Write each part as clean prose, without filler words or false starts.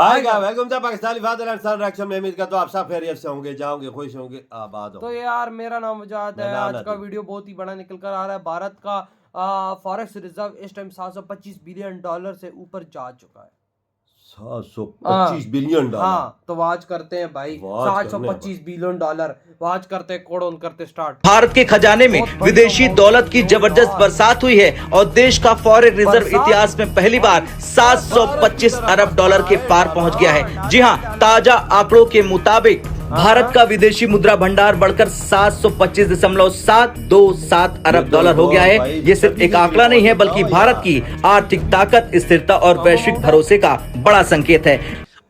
Hi guys, welcome to Pakistani father and son reaction में। उम्मीद करता हूं आप सब खैरियत से होंगे, जाओगे, खुश होंगे, आबाद होंगे। तो यार मेरा नाम वजाद है। आज का वीडियो बहुत ही बड़ा निकल कर आ रहा है। भारत का फॉरेक्स रिजर्व इस टाइम 725 बिलियन डॉलर से ऊपर जा चुका है। 725 बिलियन डॉलर। हाँ, तो वाच करते हैं भाई। 725 बिलियन डॉलर वाच करते हैं, कोड ऑन करते स्टार्ट। भारत के खजाने में विदेशी दौलत की जबरदस्त बरसात हुई है और देश का फॉरेन रिजर्व इतिहास में पहली बार 725 अरब डॉलर के पार पहुंच गया है। जी हां, ताजा आंकड़ों के मुताबिक भारत का विदेशी मुद्रा भंडार बढ़कर 725.727 अरब डॉलर हो गया है। ये सिर्फ एक आंकड़ा नहीं है, बल्कि भारत की आर्थिक ताकत, स्थिरता और वैश्विक भरोसे का बड़ा संकेत है।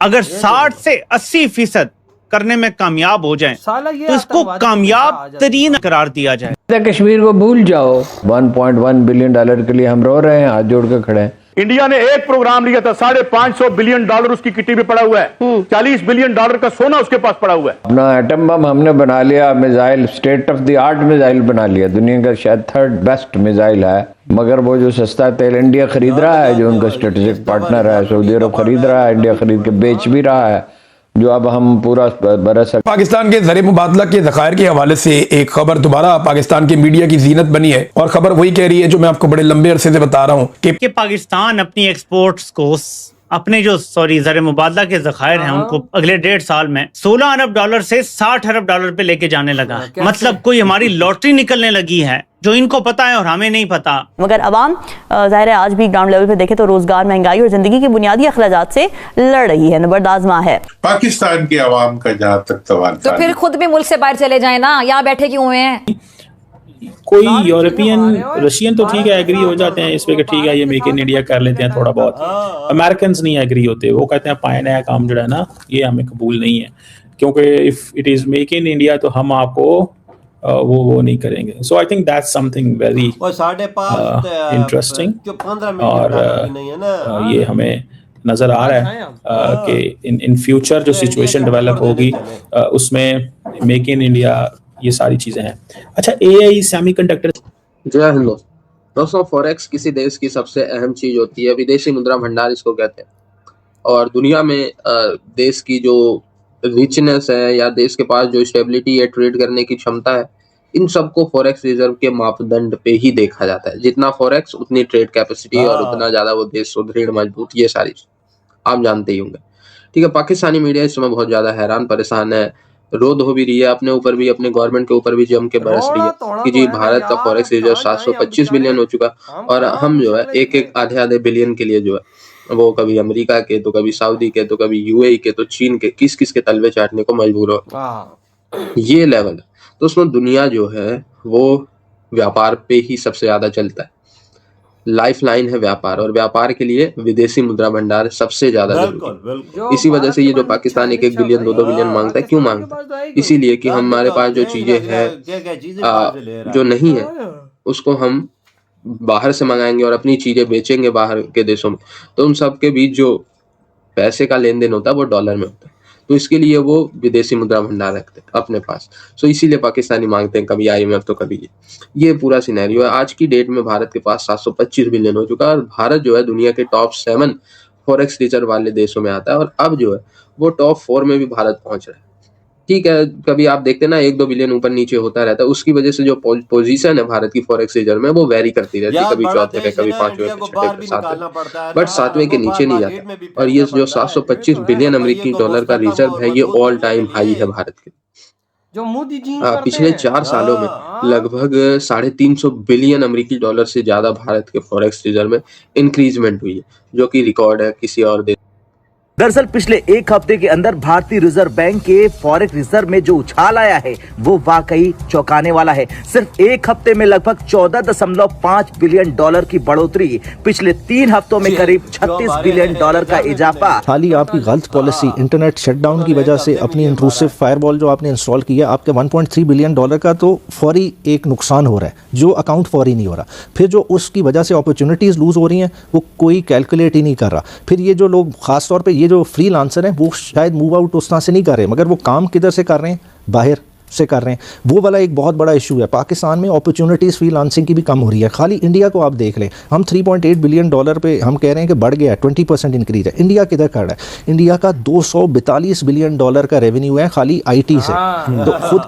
अगर 60 से 80% करने में कामयाब हो जाएं, तो इसको कामयाब तरीन करार दिया जाए। कश्मीर को भूल जाओ। 1.1 बिलियन डॉलर के लिए हम रो रहे हैं, हाथ जोड़ के खड़े हैं। इंडिया ने एक प्रोग्राम लिया था, 550 बिलियन डॉलर उसकी किटी में पड़ा हुआ है। 40 बिलियन डॉलर का सोना उसके पास पड़ा हुआ है। अपना एटम बम हमने बना लिया, missile state of the art missile बना लिया, दुनिया का शायद 3rd बेस्ट मिसाइल है। मगर वो जो सस्ता तेल इंडिया खरीद रहा है, जो उनका स्ट्रेटेजिक पार्टनर है, सऊदी अरब खरीद रहा है, इंडिया खरीद के बेच भी रहा है, जो अब हम पूरा बरस। पाकिस्तान के ज़र मुबादला के ज़खायर के हवाले से एक खबर दोबारा पाकिस्तान के मीडिया की जीनत बनी है, और खबर वही कह रही है जो मैं आपको बड़े लंबे अरसे से बता रहा हूँ कि पाकिस्तान अपनी एक्सपोर्ट्स को अपने जो ज़र मुबादला के ज़खायर हैं उनको अगले 1.5 साल में 16 अरब डॉलर से 60 अरब डॉलर पे लेके जाने लगा है। मतलब कोई हमारी लॉटरी निकलने लगी है, जो इनको पता है और हमें नहीं पता। मगर अवाम ज़ाहिर है आज भी ग्राउंड लेवल पे देखें तो रोजगार, महंगाई और जिंदगी की बुनियादी अखराजात से लड़ रही है, नबरदाजमा है पाकिस्तान के अवाम का। जहाँ तक सवाल, तो फिर खुद भी मुल्क से बाहर चले जाए ना, यहाँ बैठे क्यों हुए हैं? कोई यूरोपियन, रशियन तो ठीक है, एग्री हो जाते हैं इस पे कि ठीक है ये मेक इन इंडिया कर लेते हैं थोड़ा बहुत। अमेरिकन नहीं एग्री होते, वो कहते हैं पाए नया काम जो है ना, ये हमें कबूल नहीं है, क्योंकि if it is make in India तो हम आपको वो नहीं करेंगे। So I think that's something very interesting, और ये हमें नजर आ रहा है कि इन फ्यूचर जो सिचुएशन डेवलप होगी उसमें मेक इन इंडिया ये सारी चीजें हैं। अच्छा, एआई, सेमीकंडक्टर। जय हिंद दोस्तों। फॉरेक्स किसी देश की सबसे अहम चीज होती है, विदेशी मुद्रा भंडार इसको कहते हैं। और दुनिया में देश की जो रिचनेस है या देश के पास जो स्टेबिलिटी है, ट्रेड करने की क्षमता है, इन सबको फॉरेक्स रिजर्व के मापदंड पे ही देखा जाता है। जितना फॉरेक्स उतनी ट्रेड कैपेसिटी और उतना ज्यादा वो देश सुदृढ़, मजबूत, ये सारी आप जानते ही होंगे। ठीक है, पाकिस्तानी मीडिया इस समय बहुत ज्यादा हैरान परेशान है, रो धो भी रही है, अपने ऊपर भी, अपने गवर्नमेंट के ऊपर भी जम के बरस रही है कि जी भारत का फॉरेक्स रिजर्व 725 बिलियन हो चुका, और हम जो है एक आधे बिलियन के लिए जो है वो कभी अमेरिका के, तो कभी सऊदी के, तो कभी यूएई के, तो चीन के, किस किस के तलवे चाटने को मजबूर हो। ये लेवल है। तो उसमें दुनिया जो है वो व्यापार पे ही सबसे ज्यादा चलता है, लाइफ लाइन है व्यापार, और व्यापार के लिए विदेशी मुद्रा भंडार सबसे ज्यादा जरूरी है। इसी वजह से ये जो पाकिस्तान 1 बिलियन 2 बिलियन मांगता है, क्यों मांगता है? इसीलिए कि हमारे पास जो चीजें हैं जो नहीं है उसको हम बाहर से मंगाएंगे और अपनी चीजें बेचेंगे बाहर के देशों में, तो उन सब के बीच जो पैसे का लेन देन होता है वो डॉलर में होता है। तो इसके लिए वो विदेशी मुद्रा भंडार रखते हैं अपने पास। सो इसीलिए पाकिस्तानी मांगते हैं कभी IMF तो कभी ये पूरा सिनेरियो है। आज की डेट में भारत के पास 725 बिलियन हो चुका है, और भारत जो है दुनिया के टॉप 7 फॉरेक्स रिजर्व वाले देशों में आता है, और अब जो है वो टॉप 4 में भी भारत पहुंच रहा है। ठीक है, कभी आप देखते ना 1-2 बिलियन ऊपर नीचे होता रहता है, उसकी वजह से जो पोजीशन है भारत की फॉरेक्स रिजर्व में वो वेरी करती रहती है, कभी 4थे पे, कभी 5वें पे, 6ठे पे, 7वें, बट 7वें के नीचे नहीं जाता। और ये जो 725 बिलियन अमेरिकी डॉलर का रिजर्व है, ये ऑल टाइम हाई है भारत के। जो मोदी जी पिछले 4 सालों में लगभग 350 बिलियन अमेरिकी डॉलर से ज्यादा भारत के फॉरेक्स रिजर्व में इंक्रीजमेंट हुई है, जो कि रिकॉर्ड है किसी और देश। दरअसल पिछले एक हफ्ते के अंदर भारतीय रिजर्व बैंक के फॉरेक्स रिजर्व में जो उछाल आया है वो वाकई चौंकाने वाला है। सिर्फ एक हफ्ते में लगभग 14.5 बिलियन डॉलर की बढ़ोतरी, पिछले 3 हफ्तों में करीब 36 बिलियन डॉलर का इजाफा। खाली आपकी गलत पॉलिसी, इंटरनेट शटडाउन की वजह से, अपनी इंट्रूसिव फायरवॉल जो आपने इंस्टॉल किया, आपके 1.3 बिलियन डॉलर का तो फौरी एक नुकसान हो रहा है, जो अकाउंट फौरी नहीं हो रहा। फिर जो उसकी वजह से अपॉर्चुनिटीज लूज हो रही हैं वो कोई कैलकुलेट ही नहीं कर रहा। फिर ये जो लोग, खासतौर पर ये जो फ्रीलांसर हैं, वो शायद मूव आउट उस तरह से नहीं कर रहे, मगर वो काम किधर से कर रहे हैं? बाहर से कर रहे हैं। वो वाला एक बहुत बड़ा इशू है। पाकिस्तान में अपॉर्चुनिटीज़ फ्रीलांसिंग की भी कम हो रही है। खाली इंडिया को आप देख लें, हम 3.8 बिलियन डॉलर पे हम कह रहे हैं कि बढ़ गया, 20% इंक्रीज है। इंडिया किधर कर रहा है? इंडिया का 242 बिलियन डॉलर का रेवेन्यू है खाली IT से। तो खुद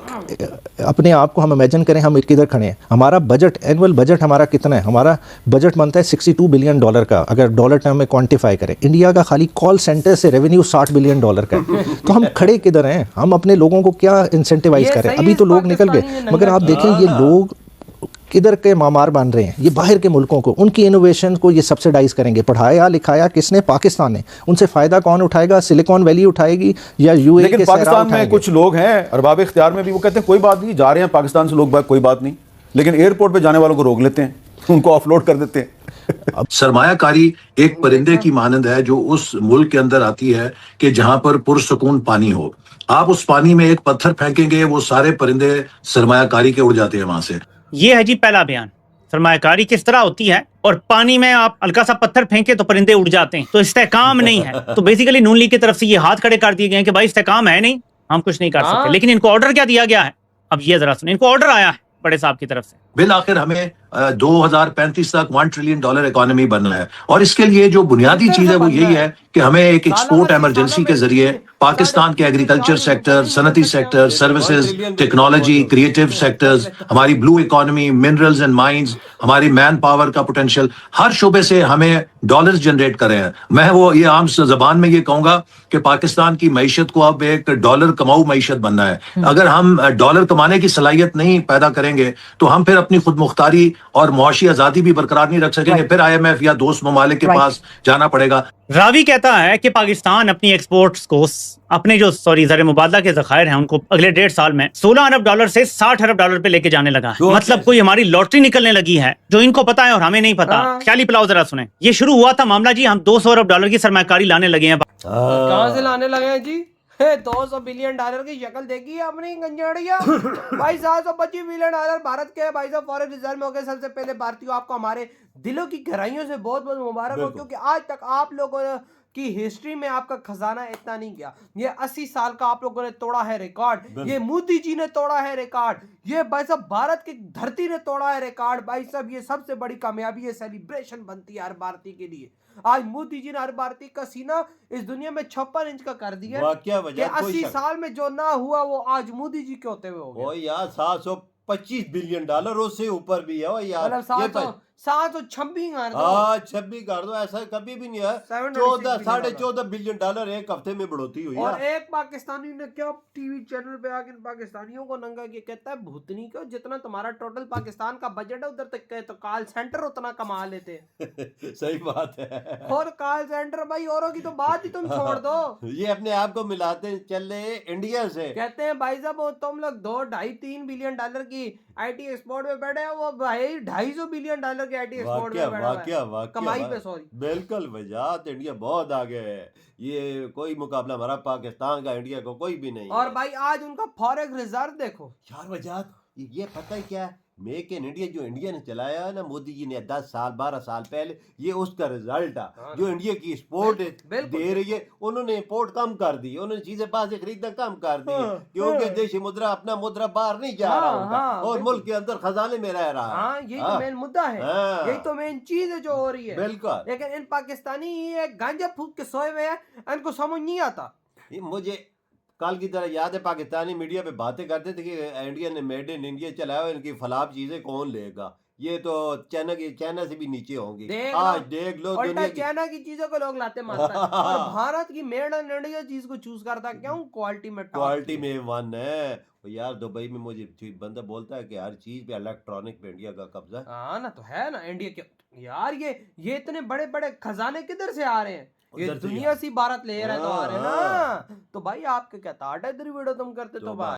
अपने आप को हम इमेजिन करें हम किधर खड़े हैं। हमारा बजट, एनुअल बजट हमारा कितना है? हमारा बजट बनता है 62 बिलियन डॉलर का, अगर डॉलर टर्म में क्वांटिफाई करें। इंडिया का खाली कॉल सेंटर से रेवेन्यू 60 बिलियन डॉलर का है। तो हम खड़े किधर हैं? हम अपने लोगों को क्या इंसेंटिवाइज करें? अभी तो लोग निकल गए, मगर आप देखें ये लोग किधर के मामार बन रहे हैं। ये बाहर के मुल्कों को, उनकी इनोवेशन को ये सब्सिडाइज करेंगे। पढ़ाया लिखाया किसने? पाकिस्तान ने। उनसे फ़ायदा कौन उठाएगा? सिलिकॉन वैली उठाएगी या UAE लेकिन के पाकिस्तान में कुछ लोग हैं अरबाब इख्तियार में भी, वो कहते हैं कोई बात नहीं, जा रहे हैं पाकिस्तान से लोग, कोई बात नहीं, लेकिन एयरपोर्ट पे जाने वालों को रोक लेते हैं, उनको ऑफलोड कर देते हैं। सरमायाकारी एक परिंदे की मानंद है जो उस मुल्क के अंदर आती है कि जहां पर पुरसुकून पानी हो। आप उस पानी में एक पत्थर फेंकेंगे, वो सारे परिंदे सरमायाकारी के उड़ जाते हैं वहां से। ये है जी पहला बयान, सरमायाकारी किस तरह होती है, और पानी में आप हल्का सा पत्थर फेंके तो परिंदे उड़ जाते हैं। तो इस्तेकाम नहीं है। तो बेसिकली नून लीग की तरफ से ये हाथ खड़े कर दिए गए हैं कि भाई इस्तेकाम है नहीं, हम कुछ नहीं कर सकते। लेकिन इनको ऑर्डर क्या दिया गया है? अब ये जरा सुनिए, इनको ऑर्डर आया है बड़े साहब की तरफ से। बिल आखिर हमें 2035 तक $1 ट्रिलियन इकोनॉमी बनना है, और इसके लिए जो बुनियादी चीज है वो यही है कि हमें एक एक्सपोर्ट एमरजेंसी के जरिए पाकिस्तान के एग्रीकल्चर सेक्टर, सनती sector, services, technology, creative sectors, हमारी blue economy, minerals and mines, हमारी मैन पावर का पोटेंशियल, हर शोबे से हमें डॉलर्स जनरेट कर रहे हैं। मैं वो ये आम जबान में ये कहूंगा कि पाकिस्तान की मईशत को अब एक डॉलर कमाऊ मईशत बनना है। अगर हम डॉलर कमाने की सलाहियत नहीं पैदा करेंगे तो हम फिर अपनी खुद मुख्तारी और मुआशी आजादी भी बरकरार नहीं रख सकेंगे। फिर IMF या दोस्त ममालिक के पास जाना पड़ेगा। रावी कहता है कि पाकिस्तान अपनी एक्सपोर्ट्स को, अपने जो ज़र मुबादला के ज़खायर हैं उनको अगले 1.5 साल में $16 अरब से $60 अरब पे लेके जाने लगा है। मतलब कोई हमारी लॉटरी निकलने लगी है जो इनको पता है और हमें नहीं पता। ख्याली पिलाओ जरा सुने। ये शुरू हुआ था मामला जी, हम $200 अरब की सरमायाकारी लाने लगे हैं। कहाँ से लाने लगे हैं जी? 200 बिलियन डॉलर की शक्ल देखी है अपनी गंजाड़िया। भाई 725 बिलियन डॉलर भारत के भाई साहब फॉरेन रिजर्व में हो गए। सबसे पहले भारतीयों, आपको हमारे दिलों की गहराइयों से बहुत बहुत मुबारक हो, क्योंकि आज तक आप लोगों की हिस्ट्री में आपका खजाना इतना नहीं गया। ये 80 साल का आप लोगों ने तोड़ा है रिकॉर्ड। ये मोदी जी ने तोड़ा है रिकॉर्ड। ये भाई साहब भारत की धरती ने तोड़ा है रिकॉर्ड। भाई साहब ये सबसे बड़ी कामयाबी है, सेलिब्रेशन बनती है हर भारतीय के लिए। आज मोदी जी ने हर भारतीय का सीना इस दुनिया में 56 इंच का कर दिया। क्या वजह? 80 साल में जो ना हुआ वो आज मोदी जी के होते हुए हो गया। ओ यार 725 बिलियन डॉलर, उससे ऊपर भी है यार। मतलब 726 कर दो, ऐसा कभी भी नहीं है। 14.5 बिलियन डॉलर एक हफ्ते में बढ़ोतरी हुई। और एक पाकिस्तानी ने क्या टीवी चैनल पे आके पाकिस्तानियों को नंगा के कहता है, भूतनी को जितना तुम्हारा टोटल पाकिस्तान का बजट है उधर तक कहे तो कॉल सेंटर उतना कमा लेते। सही बात है। और कॉल सेंटर भाई औरों की तो बात ही तुम छोड़ दो। ये अपने आप को मिलाते चले इंडिया से। कहते हैं भाई साहब तुम लोग 2, 2.5, 3 बिलियन डॉलर की IT एक्सपोर्ट में बैठे हैं, वो भाई 250 बिलियन डॉलर की IT एक्सपोर्ट में बैठा है कमाई पे। सॉरी, बिल्कुल वजात इंडिया बहुत आगे है। ये कोई मुकाबला हमारा पाकिस्तान का इंडिया को कोई भी नहीं। और भाई आज उनका फॉरेक्स रिजर्व देखो यार वजात, ये पता है क्या, मेक इन इंडिया जो इंडिया ने चलाया है ना मोदी जी ने 10 साल 12 साल पहले, ये उसका रिजल्ट है। जो इंडिया की एक्सपोर्ट दे रही है, उन्होंने इंपोर्ट कम कर दी, उन्होंने चीजें बाहर से खरीदना कम कर दी, क्योंकि देशी मुद्रा, अपना मुद्रा बाहर नहीं जा रहा होगा और मुल्क के अंदर खजाने में रह रहा है। यही तो मेन मुद्दा है, यही तो मेन चीज है जो हो रही है। बिल्कुल। लेकिन इन पाकिस्तानी ये गांजा फूक के सोए हुए हैं, इनको समझ नहीं आता। मुझे कल की तरह याद है, पाकिस्तानी मीडिया पे बातें करते थे कि इंडिया ने मेड इन इंडिया चलाया, इनकी फलाप चीजें कौन लेगा, ये तो चाइना से भी नीचे होंगी। आज देख लो चाइना की चीजों को लोग लाते मारता है और भारत की मेड इन इंडिया चीज को चूज करता है। क्यों? क्वालिटी में वन है यार। दुबई में मुझे बंदा बोलता है कि हर चीज पे इलेक्ट्रॉनिक पे इंडिया का कब्जा है। हाँ ना, तो है ना इंडिया के यार। ये इतने बड़े बड़े खजाने किधर से आ रहे हैं? ये दुनिया से भारत ले रहा है तो आ रहे ना। तो भाई आपके क्या ताट है, इधर वीडियो तुम करते तो भाई।